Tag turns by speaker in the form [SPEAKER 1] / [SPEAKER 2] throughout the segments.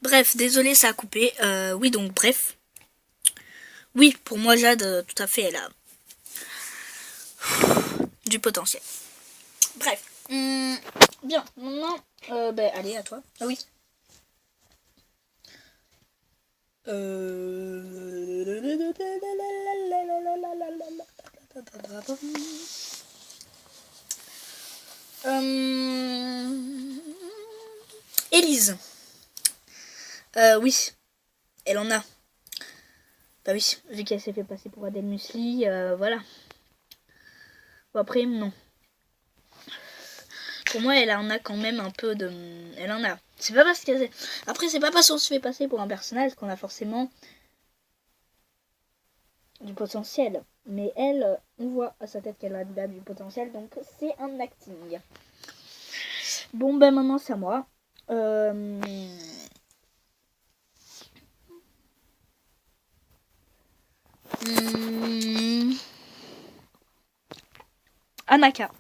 [SPEAKER 1] Bref, désolé, ça a coupé. Oui, donc, bref. Oui, pour moi, Jade, tout à fait, elle a du potentiel. Bref. Bien, maintenant, allez, à toi. Ah oui. Élise. Oui, elle en a. Bah oui, vu qu'elle s'est fait passer pour Adèle Musli, voilà. Bon, après, non. Pour moi, elle en a quand même un peu de... Elle en a. C'est pas parce qu'elle... Après, c'est pas parce qu'on se fait passer pour un personnage qu'on a forcément du potentiel. Mais elle, on voit à sa tête qu'elle a du potentiel, donc c'est un acting. Bon, ben maintenant, c'est à moi. Anaka.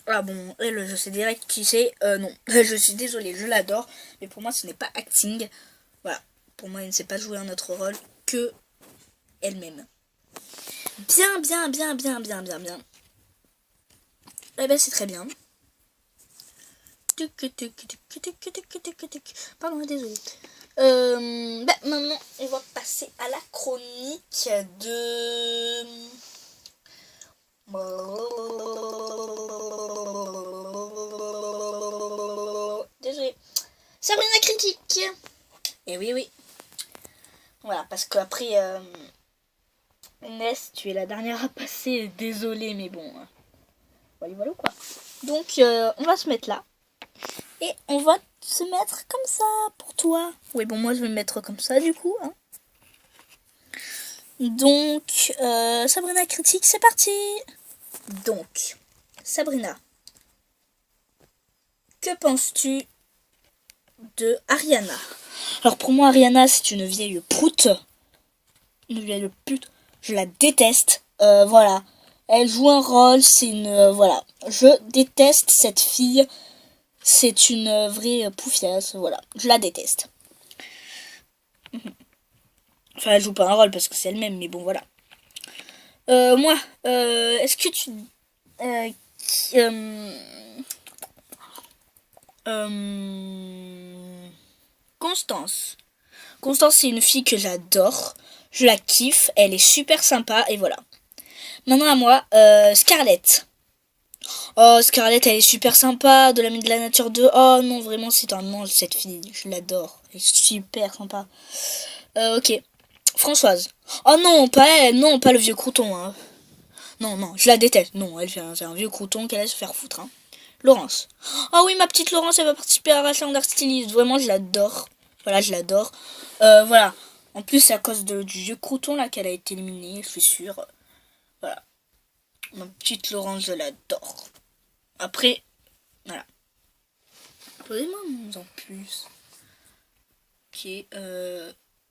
[SPEAKER 1] Ah bon, elle, je sais direct qui c'est. Non, je suis désolée, je l'adore. Mais pour moi, ce n'est pas acting. Voilà. Pour moi, elle ne sait pas jouer un autre rôle que elle-même. Bien. Eh ben, c'est très bien. Pardon, désolée. Maintenant, on va passer à la chronique de... Désolée. Sabrina Critique. Et oui. Voilà, parce qu'après... Inès, tu es la dernière à passer. Désolée, mais bon... Voilà quoi. Donc, on va se mettre là. Et on va se mettre comme ça pour toi. Oui, bon, moi, je vais me mettre comme ça, du coup. Hein. Donc, Sabrina Critique, c'est parti. Donc, Sabrina, que penses-tu de Ariana? Alors, pour moi, Ariana, c'est une vieille proute. Une vieille pute. Je la déteste. Voilà. Elle joue un rôle, c'est une... voilà. Je déteste cette fille. C'est une vraie poufiasse, voilà. Je la déteste. Enfin, elle joue pas un rôle parce que c'est elle-même, mais bon, voilà. Moi, est-ce que tu... Constance. Constance, c'est une fille que j'adore. Je la kiffe. Elle est super sympa, et voilà. Maintenant à moi, Scarlett. Oh, Scarlett, elle est super sympa. De l'ami de la nature 2. Oh non, vraiment, c'est un ange, cette fille. Je l'adore. Elle est super sympa. Ok. Françoise. Oh non, pas elle. Non, pas le vieux crouton. Hein. Non, je la déteste. Non, elle c'est un vieux crouton qu'elle laisse se faire foutre. Hein. Laurence. Oh oui, ma petite Laurence, elle va participer à Rachel Stylist. Vraiment, je l'adore. Voilà, je l'adore. Voilà. En plus, c'est à cause du vieux crouton là qu'elle a été éliminée, je suis sûre. Voilà. Ma petite Laurence, je l'adore. Après, voilà. Posez-moi en plus. Ok,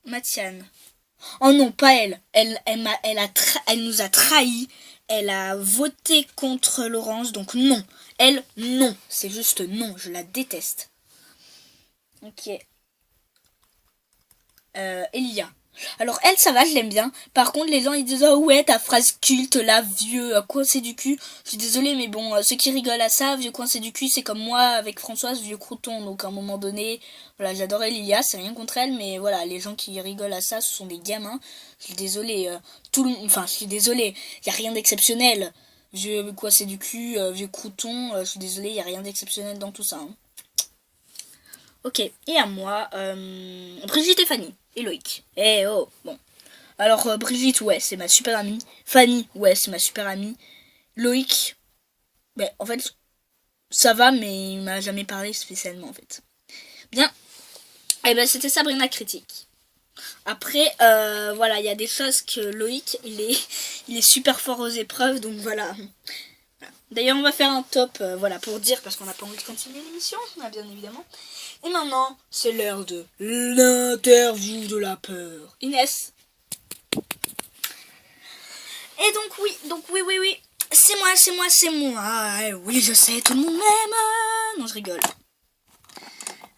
[SPEAKER 1] Mathiane. Oh non, pas elle. Elle nous a trahis. Elle a voté contre Laurence, donc non. Elle, non. C'est juste non. Je la déteste. Ok. Elia. Alors elle, ça va, je l'aime bien. Par contre, les gens, ils disent, oh ouais, ta phrase culte, là, vieux, coincé du cul. Je suis désolée, mais bon, ceux qui rigolent à ça, vieux coincé du cul, c'est comme moi, avec Françoise, vieux crouton. Donc à un moment donné, voilà, j'adorais Lilia, c'est rien contre elle, mais voilà, les gens qui rigolent à ça, ce sont des gamins. Je suis désolée, je suis désolée, y a rien d'exceptionnel. Vieux coincé du cul, vieux crouton, je suis désolée, y a rien d'exceptionnel dans tout ça. Hein. Ok, et à moi, Brigitte et Fanny, et Loïc. Eh oh, bon. Alors, Brigitte, ouais, c'est ma super amie. Fanny, ouais, c'est ma super amie. Loïc, ben, en fait, ça va, mais il m'a jamais parlé spécialement, en fait. Bien. Eh ben, c'était Sabrina Critique. Après, voilà, il y a des choses que Loïc, il est super fort aux épreuves, donc voilà. D'ailleurs, on va faire un top, voilà, pour dire, parce qu'on n'a pas envie de continuer l'émission, bien évidemment. Et maintenant, c'est l'heure de l'interview de la peur. Inès. Et donc oui. C'est moi. Oui, je sais, tout le monde m'aime. Non, je rigole.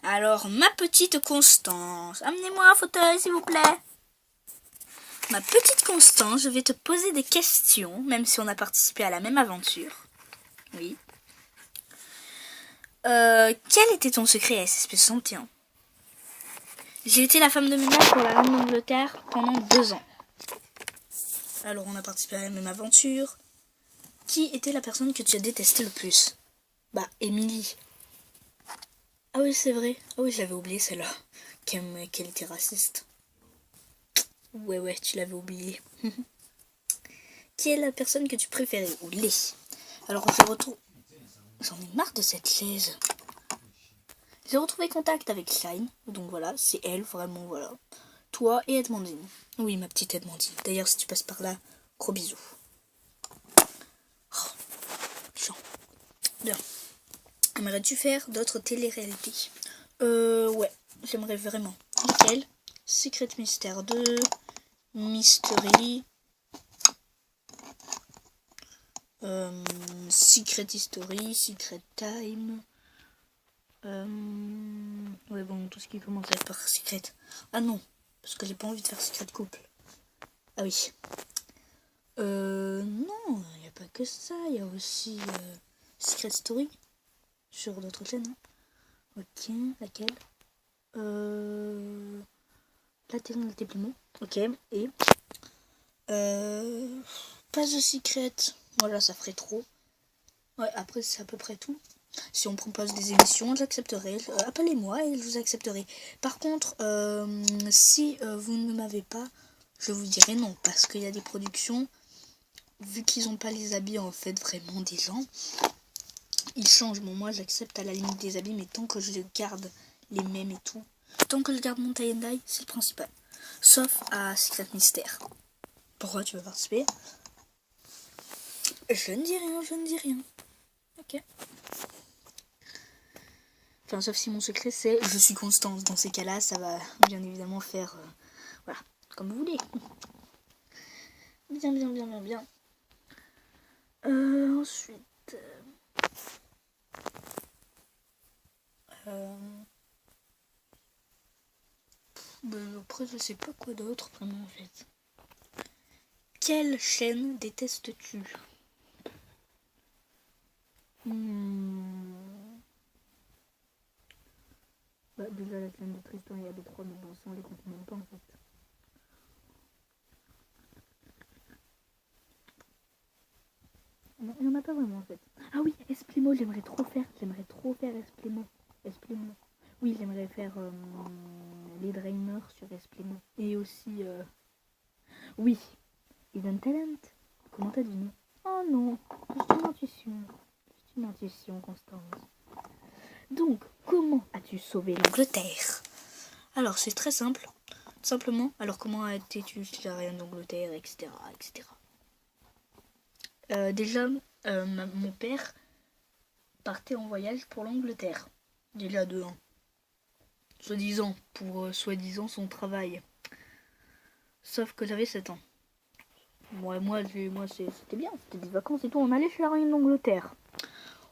[SPEAKER 1] Alors, ma petite Constance, amenez-moi un fauteuil, s'il vous plaît. Ma petite Constance, je vais te poser des questions, même si on a participé à la même aventure. Oui. Quel était ton secret à SSP61? J'ai été la femme de ménage pour la reine d'Angleterre pendant 2 ans. Alors, on a participé à la même aventure. Qui était la personne que tu as détesté le plus? Bah, Émilie. Ah oui, c'est vrai. Ah oui, j'avais oublié celle-là. Qu'elle était raciste. Ouais, tu l'avais oublié. Qui est la personne que tu préférais? Ou les? Alors, je retrouve... J'en ai marre de cette chaise. J'ai retrouvé contact avec Shine. Donc voilà, c'est elle, vraiment, voilà. Toi et Edmondine. Oui, ma petite Edmondine. D'ailleurs, si tu passes par là, gros bisous. Oh, chiant. Bien. Aimerais-tu faire d'autres télé-réalités? Ouais, j'aimerais vraiment. Lesquelles? Secret Mystère 2, Mystery, Secret History, Secret Time. Ouais, bon, tout ce qui commence à être par Secret. Ah non, parce que j'ai pas envie de faire Secret Couple. Ah oui. Non, il n'y a pas que ça, il y a aussi Secret Story sur d'autres chaînes. Hein. Ok, laquelle? La Trinité Piment. Ok, et pas de Secret. Voilà, ça ferait trop. Ouais, après c'est à peu près tout. Si on propose des émissions, j'accepterai. Appelez-moi et je vous accepterai. Par contre, si vous ne m'avez pas, je vous dirai non. Parce qu'il y a des productions, vu qu'ils n'ont pas les habits en fait vraiment des gens, ils changent. Bon, moi j'accepte à la limite des habits, mais tant que je garde les mêmes et tout, tant que je garde mon tie and dye, c'est le principal. Sauf à Secret Mystère. Pourquoi tu veux participer? Je ne dis rien, je ne dis rien. Ok. Enfin, sauf si mon secret c'est je suis Constance. Dans ces cas-là, ça va bien évidemment faire... voilà, comme vous voulez. Bien. Ensuite... après, je sais pas quoi d'autre vraiment en fait. Quelle chaîne détestes-tu? Bah, déjà la chaîne de Tristan et AB3, mais bon, ça on les compte même pas en fait. Non, il n'y en a pas vraiment en fait. Ah oui, Esplimo, j'aimerais trop faire Esplimo. Oui, j'aimerais faire les Drainers sur Esplimo. Et aussi, oui, Hidden Talent. Comment t'as dit non? Oh non, c'est une intuition, Constance. Donc, comment as-tu sauvé l'Angleterre? Alors, c'est très simple. Simplement, alors comment as-tu la reine d'Angleterre, etc. Déjà, mon père partait en voyage pour l'Angleterre. Déjà de 1. Soi-disant, pour soi-disant son travail. Sauf que j'avais 7 ans. Moi c'était bien, c'était des vacances et tout. On allait chez la reine d'Angleterre.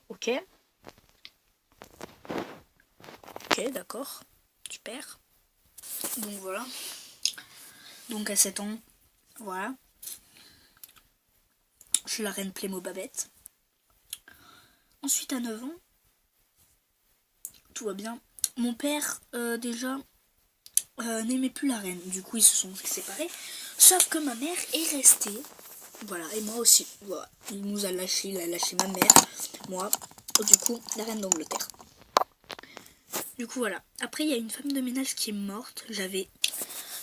[SPEAKER 1] Ok, d'accord. Super. Donc voilà. Donc à 7 ans, voilà. Je suis la reine Plémo Babette. Ensuite à 9 ans, tout va bien. Mon père, déjà, n'aimait plus la reine. Du coup, ils se sont séparés. Sauf que ma mère est restée. Voilà, et moi aussi. Voilà. Il nous a lâché, il a lâché ma mère, moi. Du coup, la reine d'Angleterre. Du coup, voilà. Après, il y a une femme de ménage qui est morte. J'avais,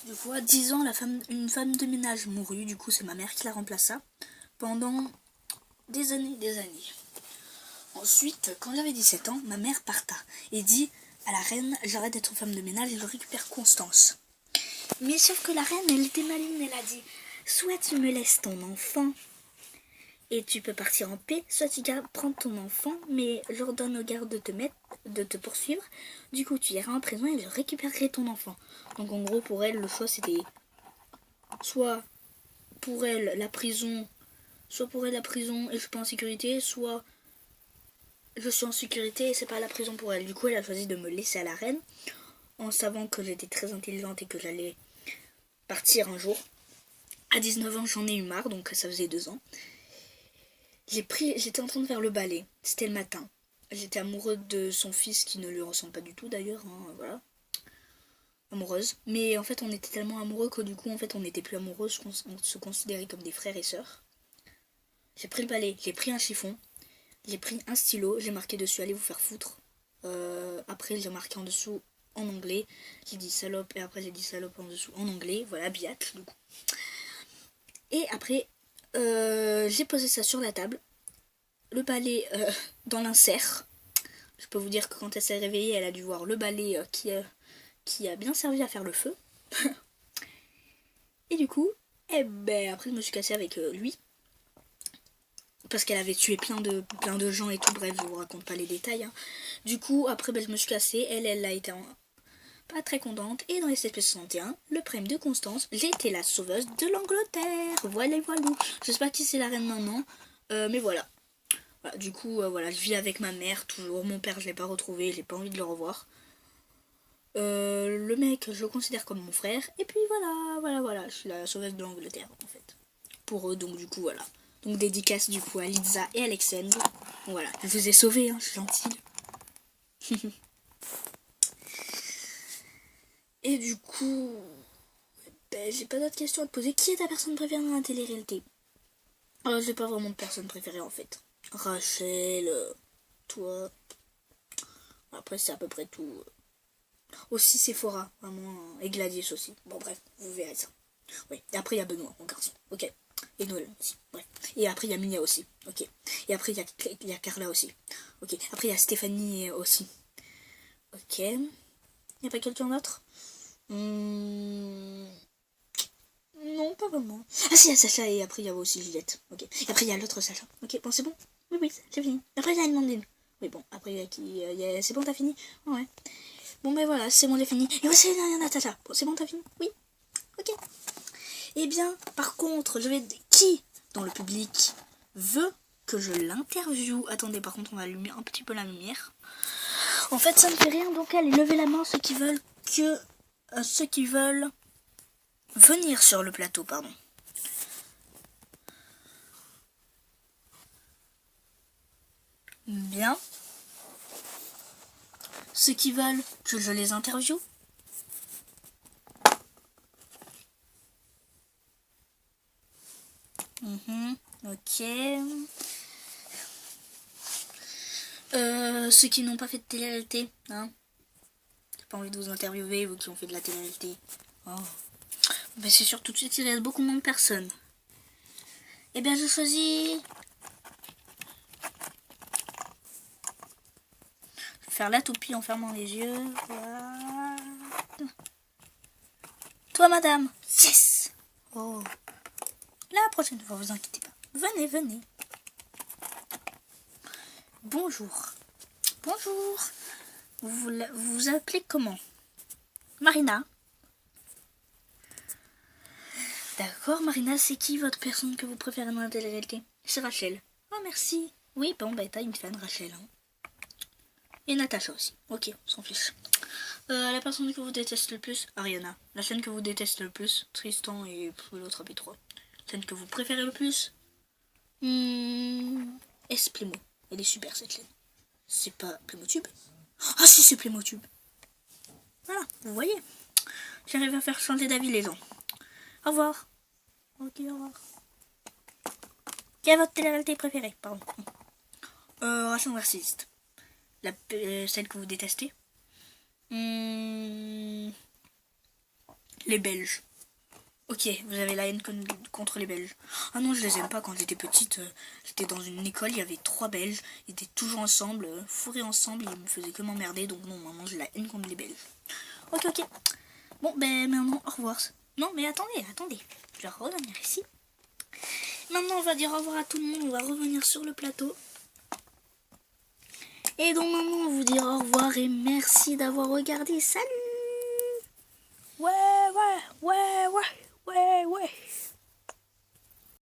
[SPEAKER 1] du coup, à 10 ans, une femme de ménage mourut. Du coup, c'est ma mère qui la remplaça pendant des années. Ensuite, quand j'avais 17 ans, ma mère parta et dit à la reine, j'arrête d'être femme de ménage et je récupère Constance. Mais sauf que la reine, elle était maligne, elle a dit, soit tu me laisses ton enfant et tu peux partir en paix, soit tu prends ton enfant, mais j'ordonne aux gardes de te poursuivre. Du coup, tu iras en prison et je récupérerai ton enfant. Donc en gros, pour elle, le choix c'était soit pour elle la prison et je suis pas en sécurité, soit je suis en sécurité et c'est pas la prison pour elle. Du coup, elle a choisi de me laisser à la reine en savant que j'étais très intelligente et que j'allais partir un jour. À 19 ans, j'en ai eu marre, donc ça faisait 2 ans. J'étais en train de faire le ballet. C'était le matin. J'étais amoureuse de son fils qui ne lui ressemble pas du tout d'ailleurs, hein, voilà. Amoureuse. Mais en fait, on était tellement amoureux que du coup, en fait, on n'était plus amoureux, on se considérait comme des frères et sœurs. J'ai pris le balai, j'ai pris un chiffon, j'ai pris un stylo, j'ai marqué dessus allez vous faire foutre. Après, j'ai marqué en dessous en anglais, j'ai dit salope et après j'ai dit salope en dessous en anglais, voilà, biatch du coup. Et après, j'ai posé ça sur la table, le balai dans l'insert. Je peux vous dire que quand elle s'est réveillée, elle a dû voir le balai qui a bien servi à faire le feu. Et du coup, après je me suis cassée avec lui. Parce qu'elle avait tué plein de gens et tout, bref, je vous raconte pas les détails. Hein. Du coup, après, je me suis cassée, elle a été pas très contente. Et dans les SP61, le prime de Constance, j'ai été la sauveuse de l'Angleterre. Voilà, voilà. Je sais pas qui c'est la reine maintenant, mais voilà. Du coup, voilà, je vis avec ma mère toujours. Mon père, je l'ai pas retrouvé, j'ai pas envie de le revoir. Le mec, je le considère comme mon frère. Et puis voilà, je suis la sauveuse de l'Angleterre, en fait. Pour eux, donc du coup, voilà. Donc dédicace du coup à Liza et Alexandre. Bon, voilà, je vous ai sauvé, hein, je suis gentille. Et du coup, j'ai pas d'autres questions à te poser. Qui est ta personne préférée dans la télé-réalité? J'ai pas vraiment de personne préférée en fait. Rachel, toi. Après c'est à peu près tout. Aussi Sephora, vraiment, et Gladys aussi. Bon bref, vous verrez ça. Oui, et après il y a Benoît, mon garçon. Ok. Et Noël aussi. Bref. Et après il y a Mia aussi. Ok. Et après il y a Carla aussi. Ok. Après il y a Stéphanie aussi. Ok. Il n'y a pas quelqu'un d'autre? Non, pas vraiment. Ah si, il y a Sacha et après il y a aussi Juliette. Ok. Et après il y a l'autre Sacha. Ok, bon c'est bon. Oui, c'est fini. Après il y a Amandine. Oui, bon, après il y a qui c'est bon, t'as fini? Ouais. Bon ben voilà, c'est bon, j'ai fini. Et aussi il y a Natacha. Bon, c'est bon, t'as fini? Oui. Ok. Eh bien, par contre, qui dans le public veut que je l'interviewe? Attendez, par contre, on va allumer un petit peu la lumière. En fait, ça ne fait rien, donc allez, levez la main ceux qui veulent venir sur le plateau, pardon. Bien. Ceux qui veulent que je les interviewe. Ok. Ceux qui n'ont pas fait de télé-réalité, hein. J'ai pas envie de vous interviewer, vous qui ont fait de la télé-réalité. Oh. Mais c'est sûr, tout de suite, il reste beaucoup moins de personnes. Eh bien, je choisis... Je vais faire la toupie en fermant les yeux. Voilà. Toi, madame. Yes. Oh. La prochaine fois, vous inquiétez pas. Venez. Bonjour. Bonjour. Vous vous appelez comment? Marina. D'accord, Marina, c'est qui votre personne que vous préférez dans la télé-réalité? C'est Rachel. Oh, merci. Oui, bon, t'as une fan, Rachel. Hein. Et Natacha aussi. Ok, on s'en fiche. La personne que vous détestez le plus, Ariana. La chaîne que vous détestez le plus, Tristan et l'autre AB3. La chaîne que vous préférez le plus, Esplimo. Elle est super cette chaîne. C'est pas Playmotiv? Ah si, c'est Playmotiv. Voilà, vous voyez. J'arrive à faire changer d'avis les gens. Au revoir. Ok, au revoir. Quelle est votre télé-réalité préférée? Pardon. Ration narcissiste. Celle que vous détestez? Les Belges. Ok, vous avez la haine contre les Belges. Ah non, je les aime pas. Quand j'étais petite, j'étais dans une école, il y avait 3 Belges. Ils étaient toujours ensemble, fourrés ensemble, ils me faisaient que m'emmerder. Donc non, maintenant j'ai la haine contre les Belges. Ok. Bon, maintenant, au revoir. Non, mais attendez. Je vais revenir ici. Maintenant, on va dire au revoir à tout le monde. On va revenir sur le plateau. Et donc maintenant, on vous dire au revoir et merci d'avoir regardé. Salut! Ouais.